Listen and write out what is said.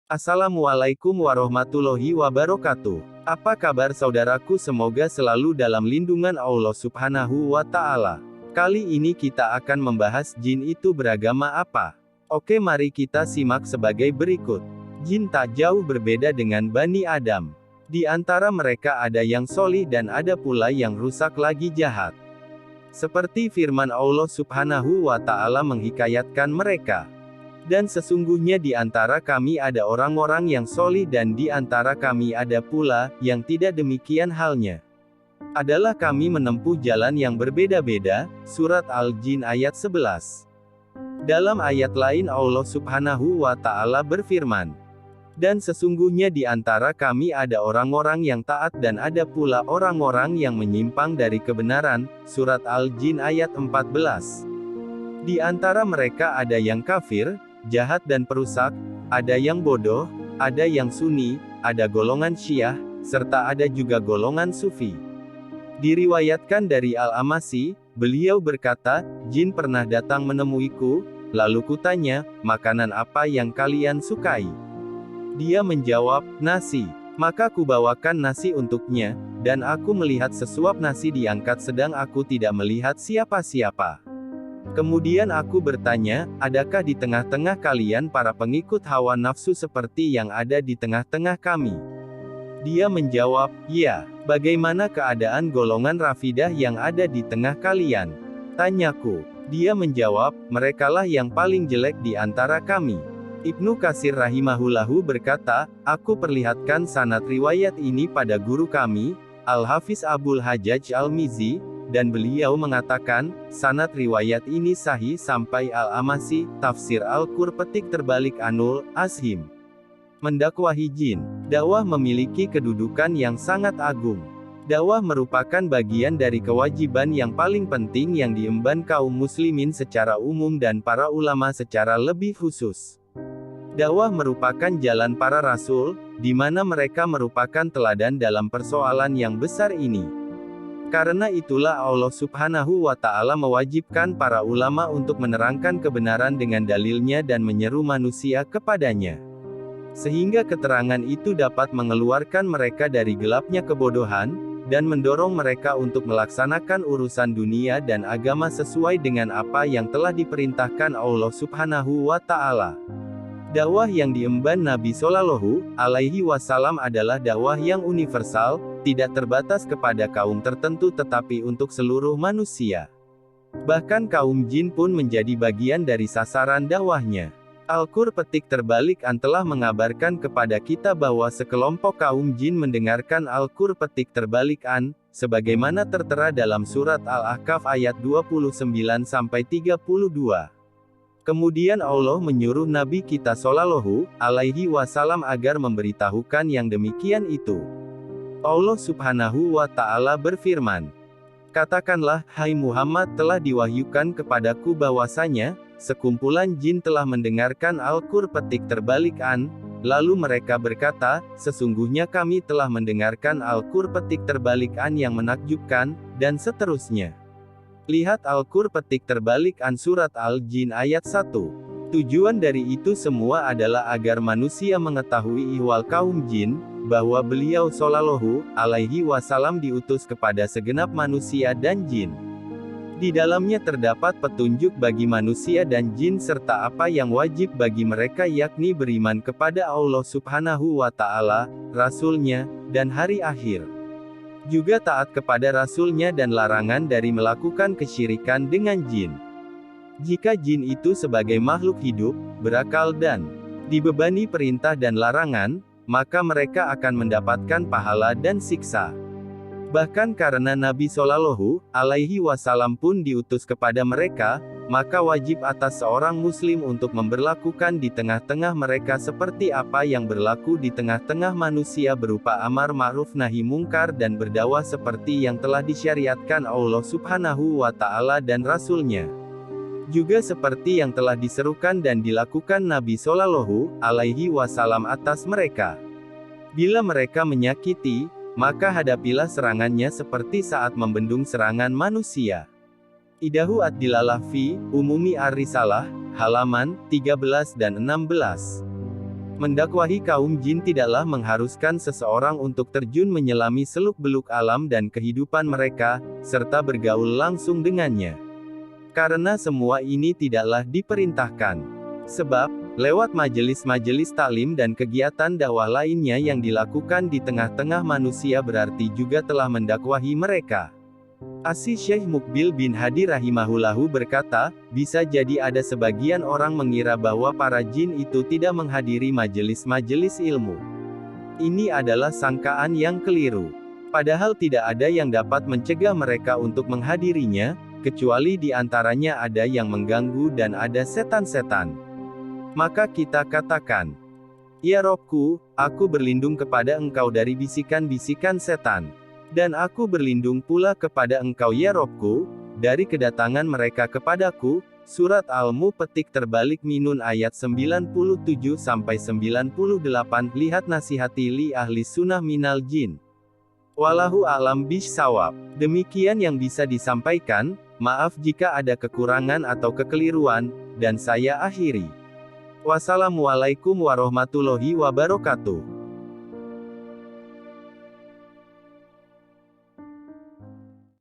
Assalamualaikum warahmatullahi wabarakatuh. Apa kabar saudaraku? Semoga selalu dalam lindungan Allah Subhanahu wa Ta'ala. Kali ini kita akan membahas jin itu beragama apa. Oke, mari kita simak sebagai berikut. Jin tak jauh berbeda dengan Bani Adam. Di antara mereka ada yang solih dan ada pula yang rusak lagi jahat. Seperti firman Allah Subhanahu wa Ta'ala menghikayatkan mereka. Dan sesungguhnya di antara kami ada orang-orang yang solih dan di antara kami ada pula, yang tidak demikian halnya. Adalah kami menempuh jalan yang berbeda-beda, surat Al-Jin ayat 11. Dalam ayat lain Allah Subhanahu wa Ta'ala berfirman. Dan sesungguhnya di antara kami ada orang-orang yang taat dan ada pula orang-orang yang menyimpang dari kebenaran, surat Al-Jin ayat 14. Di antara mereka ada yang kafir, jahat dan perusak, ada yang bodoh, ada yang sunni, ada golongan syiah, serta ada juga golongan sufi. Diriwayatkan dari Al-Amasi, beliau berkata, jin pernah datang menemuiku, lalu kutanya, makanan apa yang kalian sukai? Dia menjawab, nasi. Maka kubawakan nasi untuknya, dan aku melihat sesuap nasi diangkat sedang aku tidak melihat siapa-siapa. Kemudian aku bertanya, adakah di tengah-tengah kalian para pengikut hawa nafsu seperti yang ada di tengah-tengah kami? Dia menjawab, ya. Bagaimana keadaan golongan Rafidah yang ada di tengah kalian? Tanyaku. Dia menjawab, merekalah yang paling jelek di antara kami. Ibnu Katsir rahimahullahu berkata, aku perlihatkan sanad riwayat ini pada guru kami, Al-Hafiz Abul Hajjaj Al-Mizzi, dan beliau mengatakan, sanad riwayat ini sahih sampai Al-Amasi, tafsir Al-Qur petik terbalik Anul Ashim. Mendakwahi jin. Dakwah memiliki kedudukan yang sangat agung. Dakwah merupakan bagian dari kewajiban yang paling penting yang diemban kaum muslimin secara umum dan para ulama secara lebih khusus. Dakwah merupakan jalan para rasul, di mana mereka merupakan teladan dalam persoalan yang besar ini. Karena itulah Allah Subhanahu wa Ta'ala mewajibkan para ulama untuk menerangkan kebenaran dengan dalilnya dan menyeru manusia kepadanya. Sehingga keterangan itu dapat mengeluarkan mereka dari gelapnya kebodohan, dan mendorong mereka untuk melaksanakan urusan dunia dan agama sesuai dengan apa yang telah diperintahkan Allah Subhanahu wa Ta'ala. Dakwah yang diemban Nabi Shallallahu Alaihi Wasallam adalah dakwah yang universal, tidak terbatas kepada kaum tertentu tetapi untuk seluruh manusia. Bahkan kaum jin pun menjadi bagian dari sasaran dakwahnya. Al-Qur petik terbalik An telah mengabarkan kepada kita bahwa sekelompok kaum jin mendengarkan Al-Qur petik terbalik An, sebagaimana tertera dalam surat Al-Ahqaf ayat 29-32. Kemudian Allah menyuruh Nabi kita Shallallahu Alaihi Wasallam agar memberitahukan yang demikian itu. Allah Subhanahu wa Ta'ala berfirman, katakanlah, hai Muhammad, telah diwahyukan kepadaku bahwasanya, sekumpulan jin telah mendengarkan Al-Qur petik terbalik An, lalu mereka berkata, sesungguhnya kami telah mendengarkan Al-Qur petik terbalik An yang menakjubkan, dan seterusnya. Lihat Al-Qur petik terbalik An surat Al-Jin ayat 1. Tujuan dari itu semua adalah agar manusia mengetahui ihwal kaum jin, bahwa beliau Shallallahu Alaihi Wasallam diutus kepada segenap manusia dan jin. Di dalamnya terdapat petunjuk bagi manusia dan jin serta apa yang wajib bagi mereka yakni beriman kepada Allah Subhanahu wa Ta'ala, Rasul-Nya, dan hari akhir. Juga taat kepada Rasul-Nya dan larangan dari melakukan kesyirikan dengan jin. Jika jin itu sebagai makhluk hidup, berakal dan dibebani perintah dan larangan, maka mereka akan mendapatkan pahala dan siksa. Bahkan karena Nabi Shallallahu Alaihi Wasallam pun diutus kepada mereka, maka wajib atas seorang muslim untuk memberlakukan di tengah-tengah mereka seperti apa yang berlaku di tengah-tengah manusia berupa amar ma'ruf nahi mungkar dan berdakwah seperti yang telah disyariatkan Allah Subhanahu wa Ta'ala dan Rasul-Nya. Juga seperti yang telah diserukan dan dilakukan Nabi Shallallahu Alaihi Wasallam atas mereka. Bila mereka menyakiti, maka hadapilah serangannya seperti saat membendung serangan manusia. Idahu ad-Dilalah fi Umumi Ar-Risalah, halaman 13 dan 16. Mendakwahi kaum jin tidaklah mengharuskan seseorang untuk terjun menyelami seluk-beluk alam dan kehidupan mereka, serta bergaul langsung dengannya. Karena semua ini tidaklah diperintahkan. Sebab, lewat majelis-majelis taklim dan kegiatan dakwah lainnya yang dilakukan di tengah-tengah manusia berarti juga telah mendakwahi mereka. Asy Syekh Mukbil bin Hadi rahimahullahu berkata, bisa jadi ada sebagian orang mengira bahwa para jin itu tidak menghadiri majelis-majelis ilmu. Ini adalah sangkaan yang keliru. Padahal tidak ada yang dapat mencegah mereka untuk menghadirinya, kecuali di antaranya ada yang mengganggu dan ada setan-setan. Maka kita katakan, "Ya Robku, aku berlindung kepada Engkau dari bisikan-bisikan setan. Dan aku berlindung pula kepada Engkau ya Robku, dari kedatangan mereka kepadaku." Surat Al-Mu petik terbalik Minun ayat 97-98. Lihat Nasihati li Ahli Sunnah Minal Jin. Wallahu a'lam bishawab. Demikian yang bisa disampaikan, maaf jika ada kekurangan atau kekeliruan, dan saya akhiri. Wassalamualaikum warahmatullahi wabarakatuh.